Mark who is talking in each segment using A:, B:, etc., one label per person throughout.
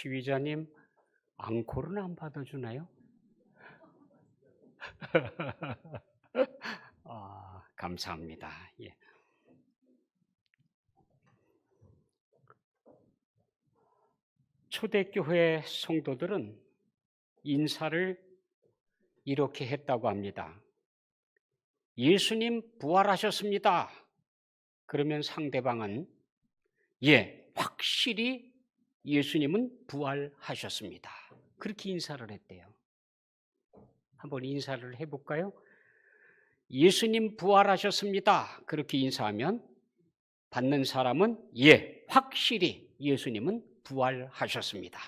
A: 지휘자님, 앙콜은 안 받아주나요? 감사합니다. 예. 초대교회 성도들은 인사를 이렇게 했다고 합니다. 예수님 부활하셨습니다. 그러면 상대방은 확실히 예수님은 부활하셨습니다. 그렇게 인사를 했대요. 한번 인사를 해볼까요? 예수님 부활하셨습니다. 그렇게 인사하면 받는 사람은 확실히 예수님은 부활하셨습니다.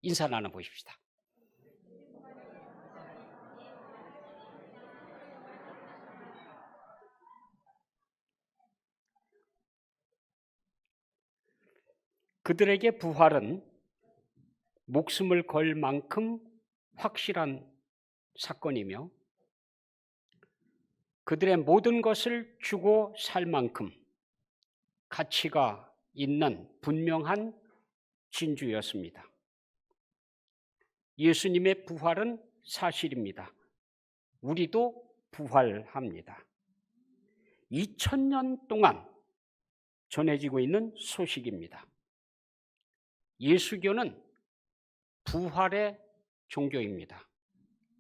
A: 인사 나눠보십시다. 그들에게 부활은 목숨을 걸 만큼 확실한 사건이며 그들의 모든 것을 주고 살 만큼 가치가 있는 분명한 진주였습니다. 예수님의 부활은 사실입니다. 우리도 부활합니다. 2000년 동안 전해지고 있는 소식입니다. 예수교는 부활의 종교입니다.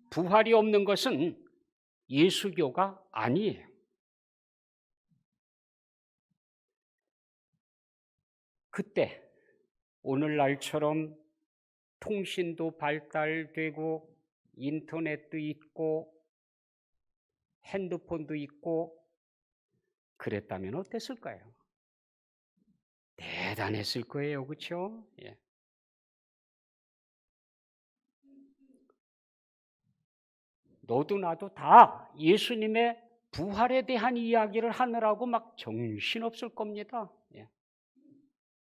A: 부활이 없는 것은 예수교가 아니에요. 그때 오늘날처럼 통신도 발달되고 인터넷도 있고 핸드폰도 있고 그랬다면 어땠을까요? 대단했을 거예요. 그렇죠? 너도 나도 다 예수님의 부활에 대한 이야기를 하느라고 막 정신없을 겁니다.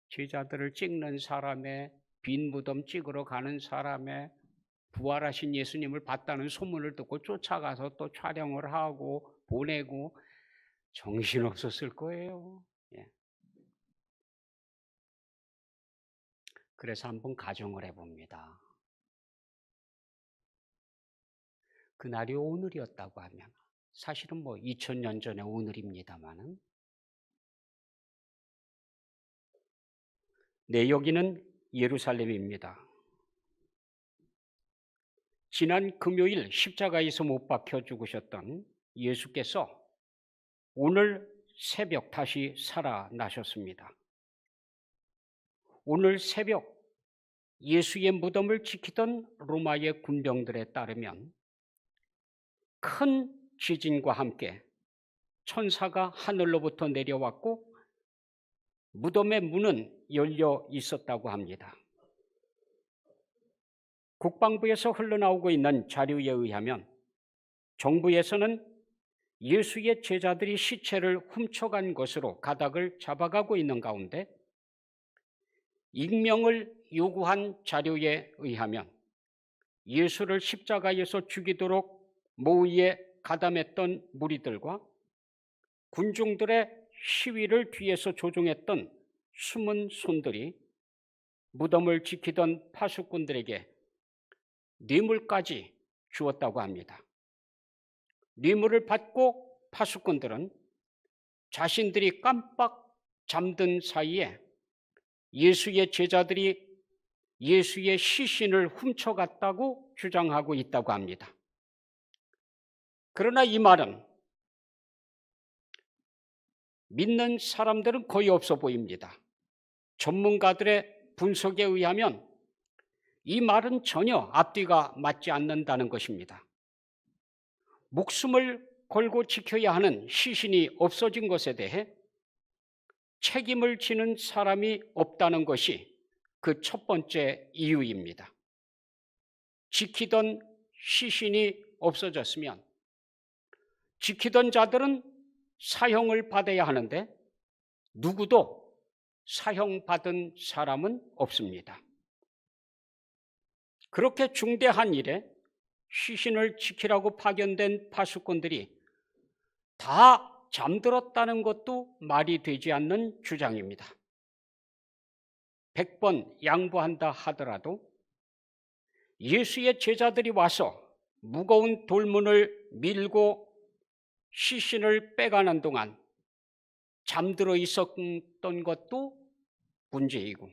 A: 제자들을 찍는 사람의, 빈 무덤 찍으러 가는 사람의, 부활하신 예수님을 봤다는 소문을 듣고 쫓아가서 또 촬영을 하고 보내고 정신없었을 거예요. 그래서 한번 가정을 해봅니다. 그날이 오늘이었다고 하면 사실은 2000년 전의 오늘입니다만은 여기는 예루살렘입니다. 지난 금요일 십자가에서 못 박혀 죽으셨던 예수께서 오늘 새벽 다시 살아나셨습니다. 오늘 새벽 예수의 무덤을 지키던 로마의 군병들에 따르면 큰 지진과 함께 천사가 하늘로부터 내려왔고 무덤의 문은 열려 있었다고 합니다. 국방부에서 흘러나오고 있는 자료에 의하면 정부에서는 예수의 제자들이 시체를 훔쳐간 것으로 가닥을 잡아가고 있는 가운데 익명을 요구한 자료에 의하면 예수를 십자가에서 죽이도록 모의에 가담했던 무리들과 군중들의 시위를 뒤에서 조종했던 숨은 손들이 무덤을 지키던 파수꾼들에게 뇌물까지 주었다고 합니다. 뇌물을 받고 파수꾼들은 자신들이 깜빡 잠든 사이에 예수의 제자들이 예수의 시신을 훔쳐갔다고 주장하고 있다고 합니다. 그러나 이 말은 믿는 사람들은 거의 없어 보입니다. 전문가들의 분석에 의하면 이 말은 전혀 앞뒤가 맞지 않는다는 것입니다. 목숨을 걸고 지켜야 하는 시신이 없어진 것에 대해 책임을 지는 사람이 없다는 것이 그 첫 번째 이유입니다. 지키던 시신이 없어졌으면 지키던 자들은 사형을 받아야 하는데 누구도 사형받은 사람은 없습니다. 그렇게 중대한 일에 시신을 지키라고 파견된 파수꾼들이 다 잠들었다는 것도 말이 되지 않는 주장입니다. 100번 양보한다 하더라도 예수의 제자들이 와서 무거운 돌문을 밀고 시신을 빼가는 동안 잠들어 있었던 것도 문제이고,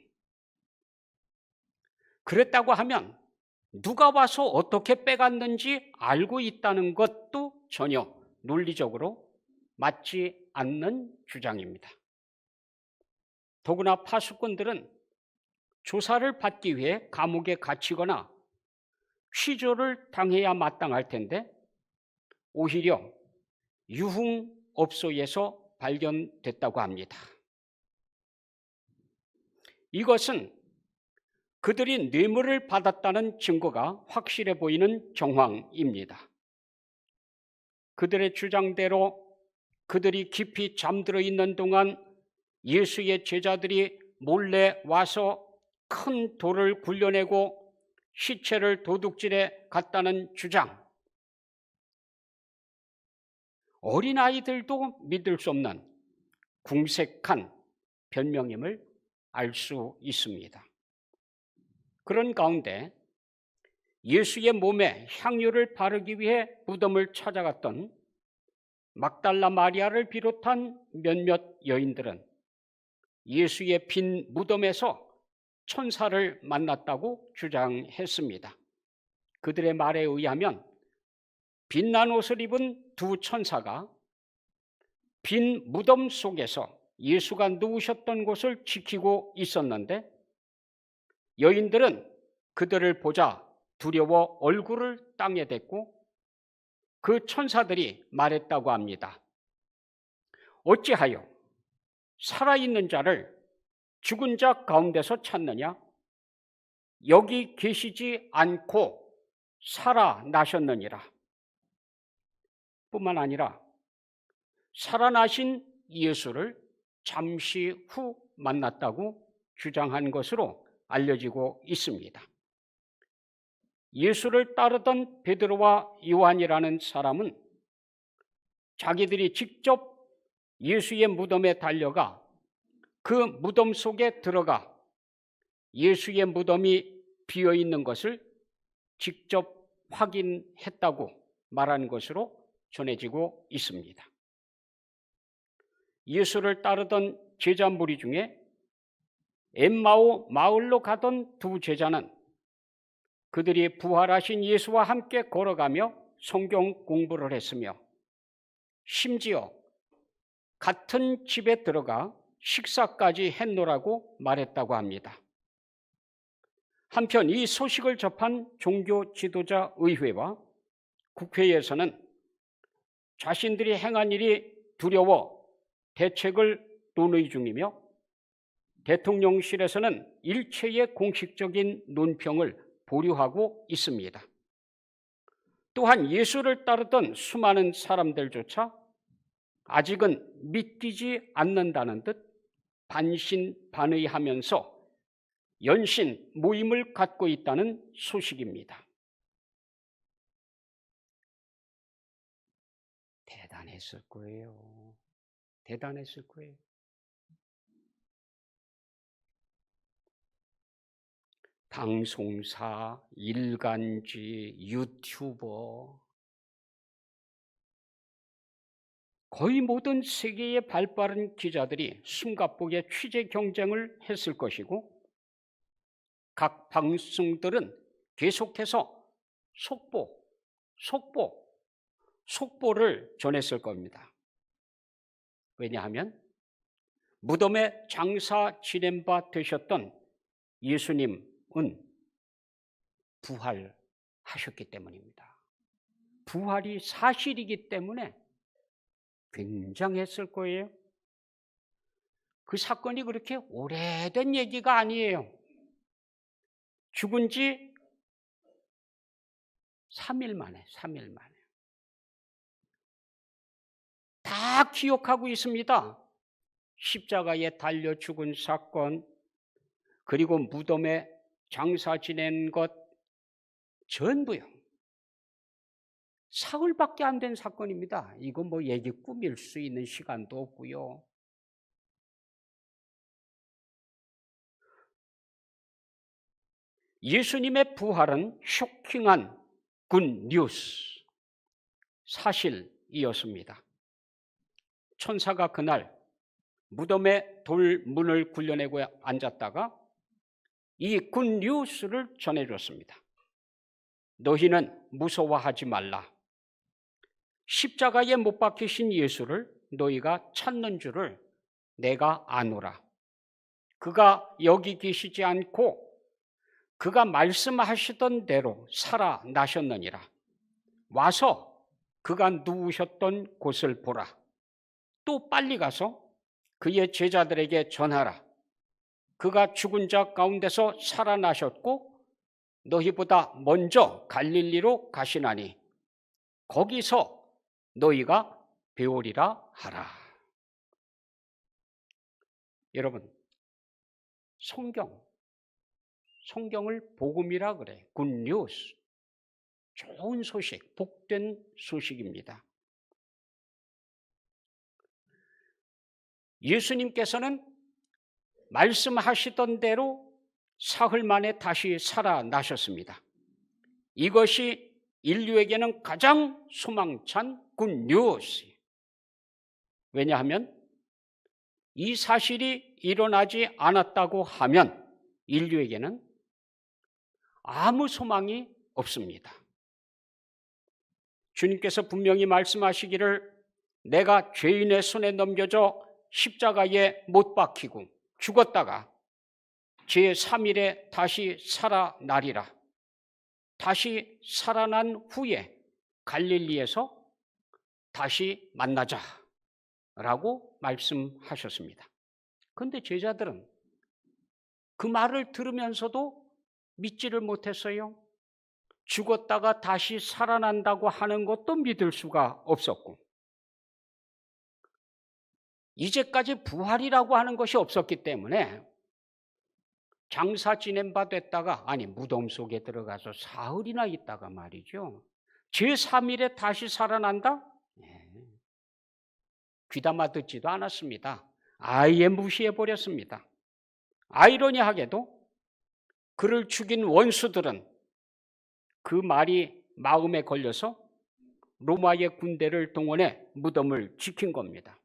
A: 그랬다고 하면 누가 와서 어떻게 빼갔는지 알고 있다는 것도 전혀 논리적으로 맞지 않는 주장입니다. 더구나 파수꾼들은 조사를 받기 위해 감옥에 갇히거나 취조를 당해야 마땅할 텐데 오히려 유흥업소에서 발견됐다고 합니다. 이것은 그들이 뇌물을 받았다는 증거가 확실해 보이는 정황입니다. 그들의 주장대로 그들이 깊이 잠들어 있는 동안 예수의 제자들이 몰래 와서 큰 돌을 굴려내고 시체를 도둑질해 갔다는 주장, 어린아이들도 믿을 수 없는 궁색한 변명임을 알 수 있습니다. 그런 가운데 예수의 몸에 향유를 바르기 위해 무덤을 찾아갔던 막달라 마리아를 비롯한 몇몇 여인들은 예수의 빈 무덤에서 천사를 만났다고 주장했습니다. 그들의 말에 의하면 빛난 옷을 입은 두 천사가 빈 무덤 속에서 예수가 누우셨던 곳을 지키고 있었는데 여인들은 그들을 보자 두려워 얼굴을 땅에 댔고 그 천사들이 말했다고 합니다. 어찌하여 살아있는 자를 죽은 자 가운데서 찾느냐? 여기 계시지 않고 살아나셨느니라. 뿐만 아니라 살아나신 예수를 잠시 후 만났다고 주장한 것으로 알려지고 있습니다. 예수를 따르던 베드로와 요한이라는 사람은 자기들이 직접 예수의 무덤에 달려가 그 무덤 속에 들어가 예수의 무덤이 비어 있는 것을 직접 확인했다고 말하는 것으로 전해지고 있습니다. 예수를 따르던 제자 무리 중에 엠마오 마을로 가던 두 제자는 그들이 부활하신 예수와 함께 걸어가며 성경 공부를 했으며 심지어 같은 집에 들어가 식사까지 했노라고 말했다고 합니다. 한편 이 소식을 접한 종교 지도자 의회와 국회에서는 자신들이 행한 일이 두려워 대책을 논의 중이며 대통령실에서는 일체의 공식적인 논평을 보류하고 있습니다. 또한 예수를 따르던 수많은 사람들조차 아직은 믿기지 않는다는 듯 반신반의하면서 연신 모임을 갖고 있다는 소식입니다. 대단했을 거예요. 대단했을 거예요. 방송사, 일간지, 유튜버, 거의 모든 세계의 발빠른 기자들이 숨가쁘게 취재 경쟁을 했을 것이고 각 방송들은 계속해서 속보를 전했을 겁니다. 왜냐하면 무덤에 장사 지낸 바 되셨던 예수님은 부활하셨기 때문입니다. 부활이 사실이기 때문에 굉장했을 거예요. 그 사건이 그렇게 오래된 얘기가 아니에요. 죽은 지 3일 만에. 다 기억하고 있습니다. 십자가에 달려 죽은 사건, 그리고 무덤에 장사 지낸 것 전부요. 사흘밖에 안 된 사건입니다. 이거 뭐 얘기 꾸밀 수 있는 시간도 없고요. 예수님의 부활은 쇼킹한 굿뉴스 사실이었습니다. 천사가 그날 무덤에 돌문을 굴려내고 앉았다가 이 굿뉴스를 전해줬습니다. 너희는 무서워하지 말라. 십자가에 못 박히신 예수를 너희가 찾는 줄을 내가 아노라. 그가 여기 계시지 않고 그가 말씀하시던 대로 살아나셨느니라. 와서 그가 누우셨던 곳을 보라. 또 빨리 가서 그의 제자들에게 전하라. 그가 죽은 자 가운데서 살아나셨고 너희보다 먼저 갈릴리로 가시나니 거기서 너희가 배우리라 하라. 여러분, 성경을 복음이라 그래. 굿뉴스. 좋은 소식, 복된 소식입니다. 예수님께서는 말씀하시던 대로 사흘 만에 다시 살아나셨습니다. 이것이 인류에게는 가장 소망찬 굿뉴스. 왜냐하면 이 사실이 일어나지 않았다고 하면 인류에게는 아무 소망이 없습니다. 주님께서 분명히 말씀하시기를 내가 죄인의 손에 넘겨져 십자가에 못 박히고 죽었다가 제3일에 다시 살아나리라. 다시 살아난 후에 갈릴리에서 다시 만나자라고 말씀하셨습니다. 그런데 제자들은 그 말을 들으면서도 믿지를 못했어요. 죽었다가 다시 살아난다고 하는 것도 믿을 수가 없었고 이제까지 부활이라고 하는 것이 없었기 때문에 장사 지낸 바 됐다가 무덤 속에 들어가서 사흘이나 있다가 말이죠. 제3일에 다시 살아난다? 귀담아 듣지도 않았습니다. 아예 무시해버렸습니다. 아이러니하게도 그를 죽인 원수들은 그 말이 마음에 걸려서 로마의 군대를 동원해 무덤을 지킨 겁니다.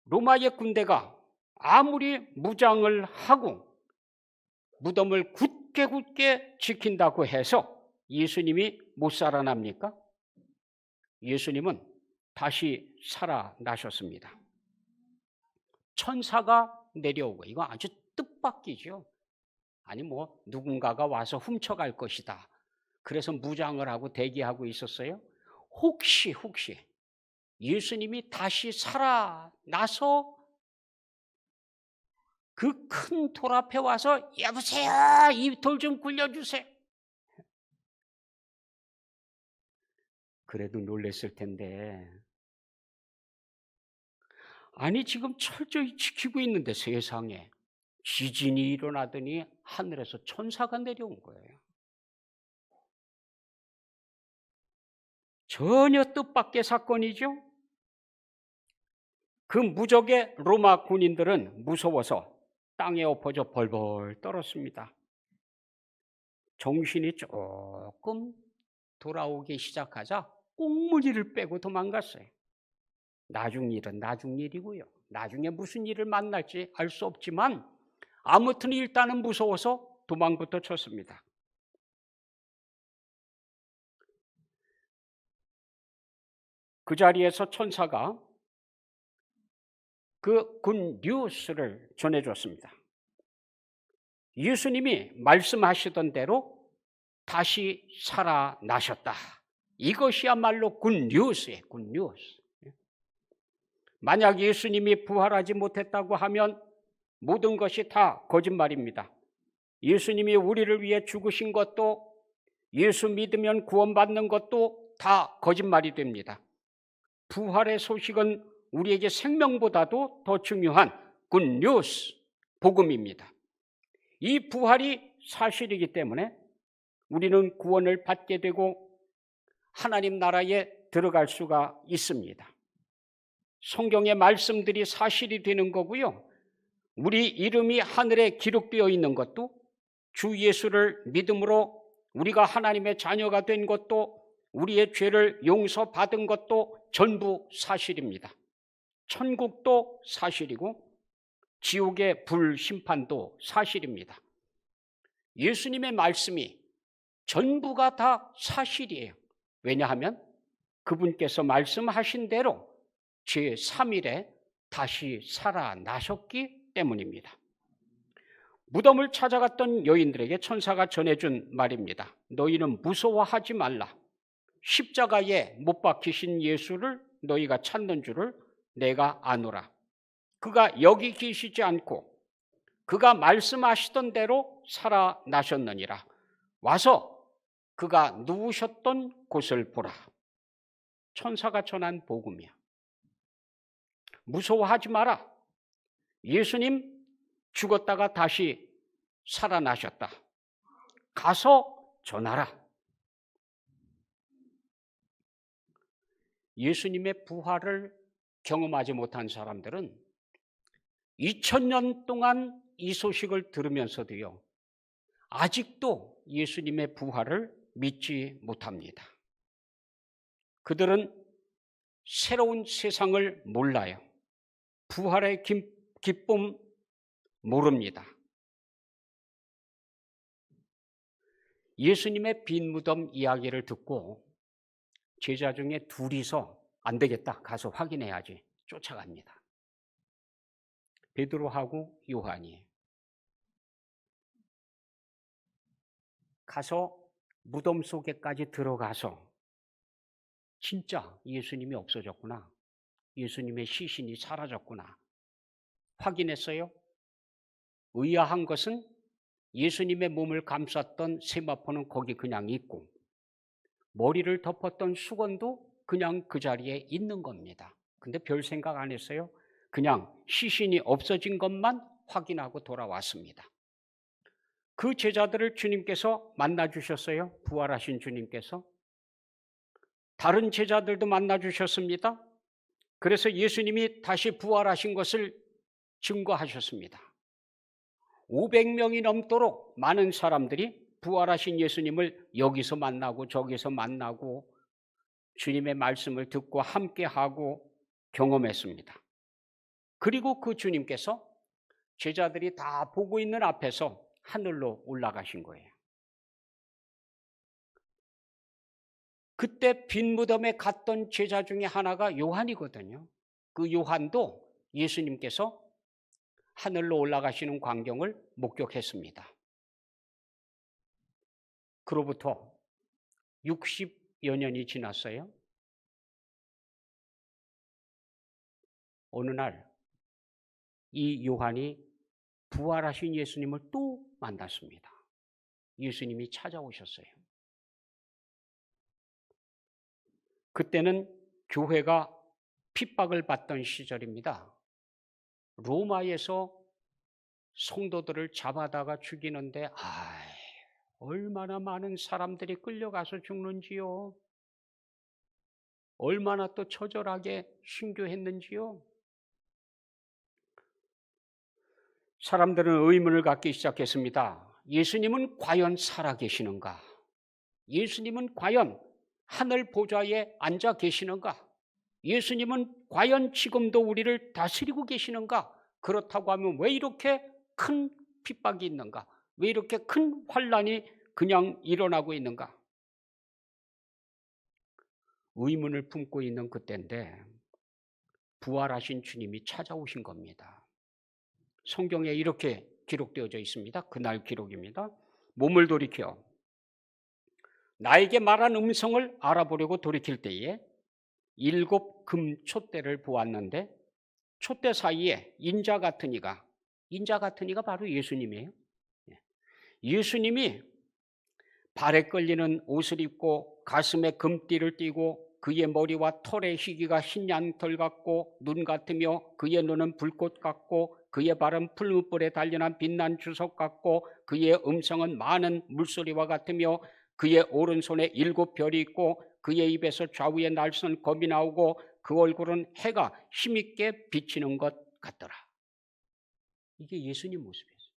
A: 로마의 군대가 아무리 무장을 하고 무덤을 굳게 지킨다고 해서 예수님이 못 살아납니까? 예수님은 다시 살아나셨습니다. 천사가 내려오고 이거 아주 뜻밖이죠. 누군가가 와서 훔쳐갈 것이다. 그래서 무장을 하고 대기하고 있었어요. 혹시 예수님이 다시 살아나서 그 큰 돌 앞에 와서 여보세요, 이 돌 좀 굴려주세요. 그래도 놀랬을 텐데. 지금 철저히 지키고 있는데 세상에 지진이 일어나더니 하늘에서 천사가 내려온 거예요. 전혀 뜻밖의 사건이죠. 그 무적의 로마 군인들은 무서워서 땅에 엎어져 벌벌 떨었습니다. 정신이 조금 돌아오기 시작하자 꽁무니를 빼고 도망갔어요. 나중 일은 나중 일이고요. 나중에 무슨 일을 만날지 알 수 없지만 아무튼 일단은 무서워서 도망부터 쳤습니다. 그 자리에서 천사가 그 굿뉴스를 전해줬습니다. 예수님이 말씀하시던 대로 다시 살아나셨다. 이것이야말로 굿뉴스예요. 굿뉴스. 만약 예수님이 부활하지 못했다고 하면 모든 것이 다 거짓말입니다. 예수님이 우리를 위해 죽으신 것도 예수 믿으면 구원받는 것도 다 거짓말이 됩니다. 부활의 소식은 우리에게 생명보다도 더 중요한 굿뉴스, 복음입니다. 이 부활이 사실이기 때문에 우리는 구원을 받게 되고 하나님 나라에 들어갈 수가 있습니다. 성경의 말씀들이 사실이 되는 거고요. 우리 이름이 하늘에 기록되어 있는 것도 주 예수를 믿음으로 우리가 하나님의 자녀가 된 것도, 우리의 죄를 용서받은 것도 전부 사실입니다. 천국도 사실이고 지옥의 불심판도 사실입니다. 예수님의 말씀이 전부가 다 사실이에요. 왜냐하면 그분께서 말씀하신 대로 제3일에 다시 살아나셨기 때문입니다. 무덤을 찾아갔던 여인들에게 천사가 전해준 말입니다. 너희는 무서워하지 말라. 십자가에 못 박히신 예수를 너희가 찾는 줄을 내가 아노라. 그가 여기 계시지 않고 그가 말씀하시던 대로 살아나셨느니라. 와서 그가 누우셨던 곳을 보라. 천사가 전한 복음이야. 무서워하지 마라. 예수님 죽었다가 다시 살아나셨다. 가서 전하라. 예수님의 부활을 경험하지 못한 사람들은 2000년 동안 이 소식을 들으면서도요, 아직도 예수님의 부활을 믿지 못합니다. 그들은 새로운 세상을 몰라요. 부활의 기쁨 모릅니다. 예수님의 빈 무덤 이야기를 듣고 제자 중에 둘이서 안 되겠다, 가서 확인해야지 쫓아갑니다. 베드로하고 요한이 가서 무덤 속에까지 들어가서 진짜 예수님이 없어졌구나, 예수님의 시신이 사라졌구나 확인했어요. 의아한 것은 예수님의 몸을 감쌌던 세마포는 거기 그냥 있고 머리를 덮었던 수건도 그냥 그 자리에 있는 겁니다. 근데 별 생각 안 했어요. 그냥 시신이 없어진 것만 확인하고 돌아왔습니다. 그 제자들을 주님께서 만나주셨어요. 부활하신 주님께서. 다른 제자들도 만나주셨습니다. 그래서 예수님이 다시 부활하신 것을 증거하셨습니다. 500명이 넘도록 많은 사람들이 부활하신 예수님을 여기서 만나고 저기서 만나고 주님의 말씀을 듣고 함께하고 경험했습니다. 그리고 그 주님께서 제자들이 다 보고 있는 앞에서 하늘로 올라가신 거예요. 그때 빈 무덤에 갔던 제자 중에 하나가 요한이거든요. 그 요한도 예수님께서 하늘로 올라가시는 광경을 목격했습니다. 그로부터 60여 년이 지났어요. 어느 날 이 요한이 부활하신 예수님을 또 만났습니다. 예수님이 찾아오셨어요. 그때는 교회가 핍박을 받던 시절입니다. 로마에서 성도들을 잡아다가 죽이는데 얼마나 많은 사람들이 끌려가서 죽는지요. 얼마나 또 처절하게 순교했는지요. 사람들은 의문을 갖기 시작했습니다. 예수님은 과연 살아계시는가? 예수님은 과연 하늘 보좌에 앉아 계시는가? 예수님은 과연 지금도 우리를 다스리고 계시는가? 그렇다고 하면 왜 이렇게 큰 핍박이 있는가? 왜 이렇게 큰 환난이 그냥 일어나고 있는가? 의문을 품고 있는 그때인데 부활하신 주님이 찾아오신 겁니다. 성경에 이렇게 기록되어져 있습니다. 그날 기록입니다. 몸을 돌이켜 나에게 말한 음성을 알아보려고 돌이킬 때에 7 금촛대를 보았는데 촛대 사이에 인자 같은 이가 바로 예수님이에요. 예수님이 발에 끌리는 옷을 입고 가슴에 금띠를 띠고 그의 머리와 털의 희기가 흰 양털 같고 눈 같으며 그의 눈은 불꽃 같고 그의 발은 풀무불에 단련한 빛난 주석 같고 그의 음성은 많은 물소리와 같으며 그의 오른손에 7 별이 있고 그의 입에서 좌우에 날선 검이 나오고 그 얼굴은 해가 힘있게 비치는 것 같더라. 이게 예수님 모습이었어요.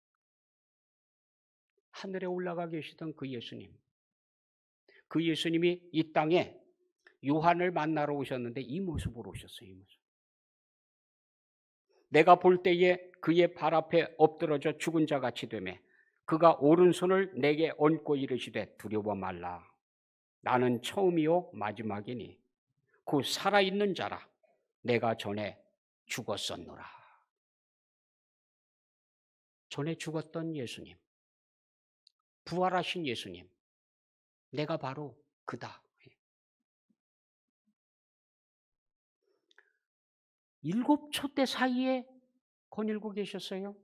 A: 하늘에 올라가 계시던 그 예수님. 그 예수님이 이 땅에 요한을 만나러 오셨는데 이 모습으로 오셨어요. 이 모습. 내가 볼 때에 그의 발 앞에 엎드러져 죽은 자 같이 되매 그가 오른손을 내게 얹고 이르시되 두려워 말라. 나는 처음이요 마지막이니 그 살아있는 자라. 내가 전에 죽었었노라. 전에 죽었던 예수님, 부활하신 예수님, 내가 바로 그다. 7촛대 사이에 거닐고 계셨어요.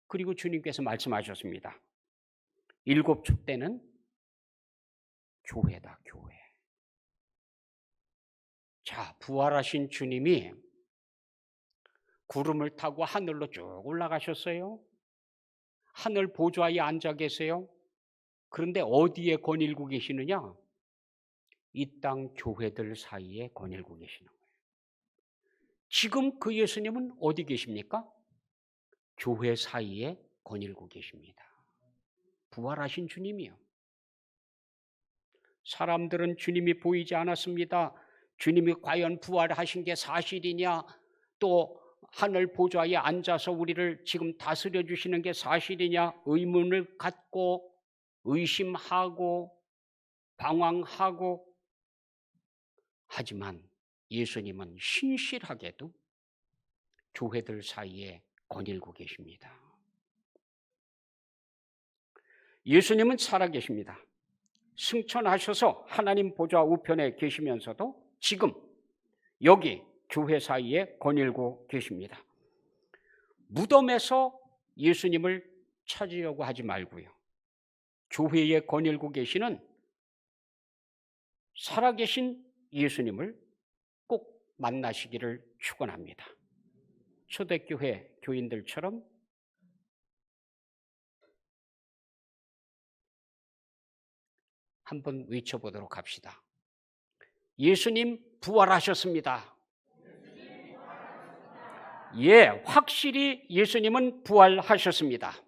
A: 그리고 주님께서 말씀하셨습니다. 7촛대는 교회다, 교회. 자, 부활하신 주님이 구름을 타고 하늘로 쭉 올라가셨어요. 하늘 보좌에 앉아 계세요. 그런데 어디에 거닐고 계시느냐? 이 땅 교회들 사이에 거닐고 계시는 거예요. 지금 그 예수님은 어디 계십니까? 교회 사이에 거닐고 계십니다. 부활하신 주님이요. 사람들은 주님이 보이지 않았습니다. 주님이 과연 부활하신 게 사실이냐? 또 하늘 보좌에 앉아서 우리를 지금 다스려 주시는 게 사실이냐? 의문을 갖고 의심하고 방황하고, 하지만 예수님은 신실하게도 교회들 사이에 거닐고 계십니다. 예수님은 살아계십니다. 승천하셔서 하나님 보좌 우편에 계시면서도 지금 여기 교회 사이에 거닐고 계십니다. 무덤에서 예수님을 찾으려고 하지 말고요. 교회에 거닐고 계시는 살아계신 예수님을 꼭 만나시기를 축원합니다. 초대교회 교인들처럼 한번 외쳐보도록 합시다. 예수님 부활하셨습니다. 예, 확실히 예수님은 부활하셨습니다.